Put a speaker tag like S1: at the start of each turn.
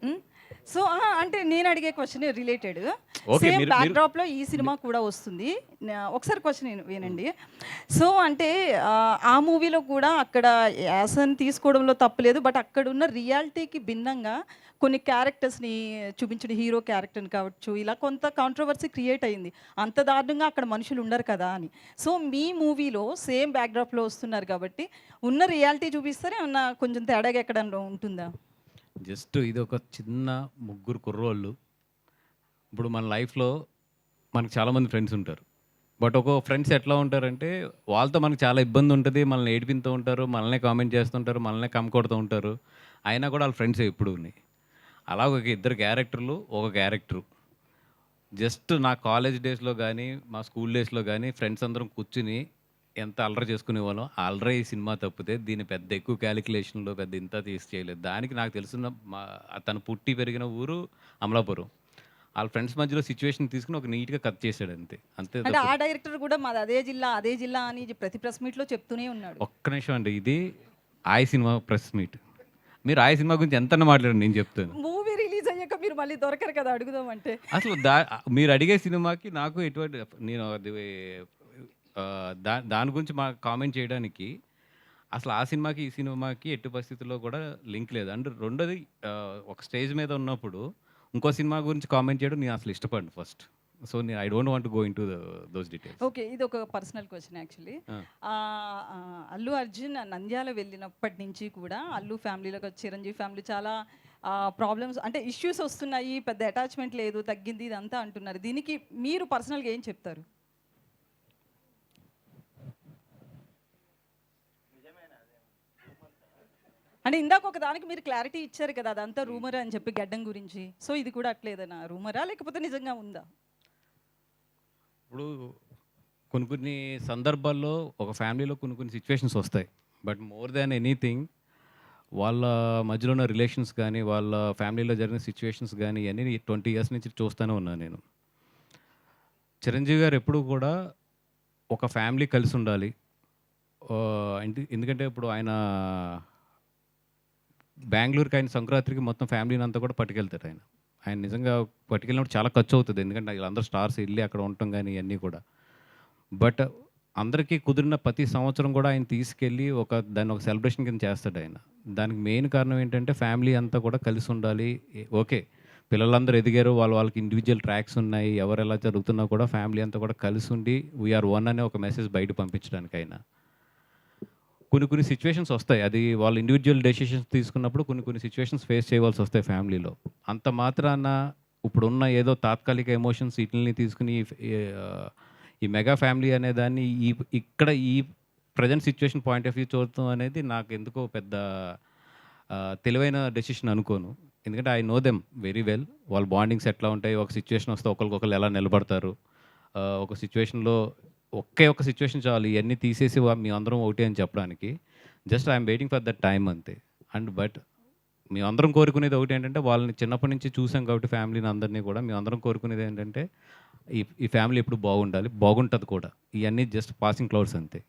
S1: హ్మ్. సో, అంటే నేను అడిగే క్వెషన్ రిలేటెడ్.
S2: ఓకే.
S1: సేమ్
S2: మీరు మీరు
S1: బ్యాక్‌డ్రాప్‌లో ఈ
S2: మీ
S1: సినిమా కూడా వస్తుంది. ఒకసారి క్వెషన్
S2: హ్మ్.
S1: వినండి. సో, అంటే ఆ మూవీలో కూడా అక్కడ యాసని తీసుకోవడంలో తప్పులేదు. బట్ అక్కడున్న రియాలిటీకి భిన్నంగా కొన్ని క్యారెక్టర్స్‌ని చూపించిన హీరో క్యారెక్టర్‌ని కావచ్చు, ఇలా కొంత కాంట్రోవర్సీ క్రియేట్ అయింది. అంత దారుణంగా అక్కడ మనుషులు ఉండరు కదా అని. సో, మీ మూవీలో సేమ్ బ్యాక్‌డ్రాప్‌లో వస్తున్నారు కాబట్టి, ఉన్న రియాలిటీ చూపిస్తారా? ఏమన్నా కొంచెం తేడాగా ఎక్కడన్నా ఉంటుందా?
S2: జస్ట్ ఇదొక చిన్న ముగ్గురు కుర్రోళ్ళు. ఇప్పుడు మన లైఫ్‌లో మనకు చాలామంది ఫ్రెండ్స్ ఉంటారు. బట్ ఒక్కో ఫ్రెండ్స్ ఎట్లా ఉంటారంటే, వాళ్ళతో మనకు చాలా ఇబ్బందుంటది. మనల్ని ఏడిపిస్తూ ఉంటారు. మనల్నే కామెంట్ చేస్తుంటారు. మనల్నే కొడుతూ ఉంటారు. అయినా కూడా ఆళ్ళ ఫ్రెండ్సే ఎప్పుడూని. అలా ఒక ఇద్దరు క్యారెక్టర్లు, ఒక క్యారెక్టరు. జస్ట్ నా కాలేజ్ డేస్‌లో గానీ, మా స్కూల్ డేస్‌లో గానీ ఫ్రెండ్స్ అందరం కూర్చొని ఎంత అల్లరి చేసుకునేవాళ్ళం. ఆ అల్లరే ఈ సినిమా తప్పితే దీన్ని పెద్ద ఎక్కువ కాలిక్యులేషన్‌లో పెద్ద ఇంత తీసి చేయలేదు. దానికి నాకు తెలిసిన తను పుట్టి పెరిగిన ఊరు అమలాపురం. ఆళ్ళ ఫ్రెండ్స్ మధ్యలో సిట్యుయేషన్ తీసుకొని ఒక నీట్‌గా కట్ చేసాడు అంతే. అంతే
S1: అంటే
S2: తప్ప
S1: ఆ డైరెక్టర్ గూడా మాది అదే జిల్లా, అదే జిల్లా అని ప్రతి ప్రెస్ మీట్‌లో చెప్తూనే ఉన్నాడు.
S2: ఒక్క నిమిషం అండి. ఇది 'ఆయ్' సినిమా ప్రెస్ మీట్. మీరు 'ఆయ్' సినిమా గురించి ఎంతన్నా మాట్లాడండి నేను చెప్తాను.
S1: మూవీ రిలీజ్ అయ్యాక మీరు మళ్ళీ దొరకరు కదా! అడుగుదామంటే.
S2: అసలు మీరు అడిగే సినిమాకి నాకు ఎటువంటి నేను అది దాని గురించి కామెంట్ చేయడానికి అసలు ఆ సినిమాకి, ఈ సినిమాకి ఎట్టి పరిస్థితుల్లో కూడా లింక్ లేదు. అండ్ రెండోది ఒక స్టేజ్ మీద ఉన్నప్పుడు ఇంకో సినిమా గురించి కామెంట్ చేయడం నేను అసలు ఇష్టపడను first. So, I don't want to go into those details.
S1: Okay. ఇదొక పర్సనల్ క్వెషన్ యాక్చువల్లీ.
S2: ఆ!
S1: అల్లు అర్జున్ నంద్యాల వెళ్ళినప్పటి నుంచి కూడా అల్లు ఫ్యామిలీలోకి చిరంజీవి ఫ్యామిలీ చాలా ప్రాబ్లమ్స్ అంటే ఇష్యూస్ వస్తున్నాయి. పెద్ద అటాచ్‌మెంట్ లేదు, తగ్గింది ఇదంతా అంటున్నారు. దీనికి మీరు పర్సనల్‌గా ఏం చెప్తారు? అంటే ఇందాక ఒక దానికి మీరు క్లారిటీ ఇచ్చారు కదా! అదంతా
S2: హ్మ్.
S1: రూమర్ అని చెప్పి గడ్డం గురించి. సో, ఇది కూడా అట్లేదనా? రూమరా? లేకపోతే నిజంగా ఉందా?
S2: ఇప్పుడు కొన్ని కొన్ని సందర్భాల్లో ఒక ఫ్యామిలీలో కొన్ని కొన్ని సిట్యుయేషన్స్ వస్తాయి. బట్ మోర్ దాన్ ఎనీథింగ్ వాళ్ళ మధ్యలో ఉన్న రిలేషన్స్ గానీ, వాళ్ళ ఫ్యామిలీలో జరిగిన సిట్యుయేషన్స్ గానీ, ఇయన్నీ 20 ఇయర్స్ నుంచి చూస్తానే ఉన్నాను నేను. చిరంజీవి గారు ఎప్పుడూ కూడా ఒక ఫ్యామిలీ కలిసుండాలి. ఎందుకంటే ఇప్పుడు ఆయన బెంగుళూరుకి ఆయన సంక్రాంతికి మొత్తం ఫ్యామిలీనంతా కూడా పట్టుకెళ్తారాయన. ఆయన నిజంగా పట్టుకెళ్ళినప్పుడు చాలా ఖర్చవుతది. ఎందుకంటే ఈళ్ళందరూ స్టార్స్ ఎళ్లి అక్కడ ఉండటం గాని ఇయన్నీ కూడా. బట్ అందరికీ కుదిరిన ప్రతి సంవత్సరం కూడా ఆయన తీసుకెళ్ళి దాన్ని ఒక సెలబ్రేషన్ కింద చేస్తాడాయన. దానికి మెయిన్ కారణం ఏంటంటే ఫ్యామిలీ అంతా కూడా కలిసుండాలి. ఓకే. పిల్లలందరూ ఎదిగారు. వాళ్ళకి ఇండివిడ్యువల్ ట్రాక్స్ ఉన్నాయి. ఎవరెలా జరుగుతున్నా కూడా ఫ్యామిలీ అంతా కూడా కలిసుండి వీఆర్ వన్ అనే ఒక మెసేజ్ బయట పంపించడానికైనా. కొన్ని కొన్ని సిట్యుయేషన్స్ ఒస్తాయి. అది వాళ్ళు ఇండివిడ్యువల్ డెసిషన్స్ తీసుకున్నప్పుడు కొన్ని కొన్ని సిట్యుయేషన్స్ ఫేస్ చేయవలసొస్తాయి ఫ్యామిలీలో. అంత మాత్రాన ఇప్పుడున్న ఏదో తాత్కాలిక ఎమోషన్స్ ఈటిల్ని తీసుకొని ఈ మెగా ఫ్యామిలీ అనే దాన్ని ఇక్కడ ఈ present situation point of view చూడటం అనేది నాకెందుకో పెద్ద తెలివైన డెసిషన్ అనుకోను. ఎందుకంటే I know them very well. వాళ్ళ బాండింగ్స్ ఎట్లా ఉంటాయి. ఒక సిట్యుయేషన్ వస్తే ఒకళ్ళకొకళ్ళు ఎలా నిలబడతారు. ఒక సిట్యుయేషన్‌లో ఒకే ఒక్క సిట్యుయేషన్ చాలు ఇయన్నీ తీసేసి మేమందరం ఒకటే అని చెప్పడానికి. Just I'm waiting for that time అంతే. బట్ మేమందరం కోరుకునేది ఒకటేంటంటే, వాళ్ళని చిన్నప్పటి నుంచి చూసాం కాబట్టి ఫ్యామిలీని అందరిని కూడా మేమందరం కోరుకునేదేంటంటే, ఈ ఈ ఫ్యామిలీ ఎప్పుడు బాగుండాలి. బాగుంటది కూడా. ఇయన్నీ జస్ట్ పాసింగ్ క్లౌడ్స్ అంతే.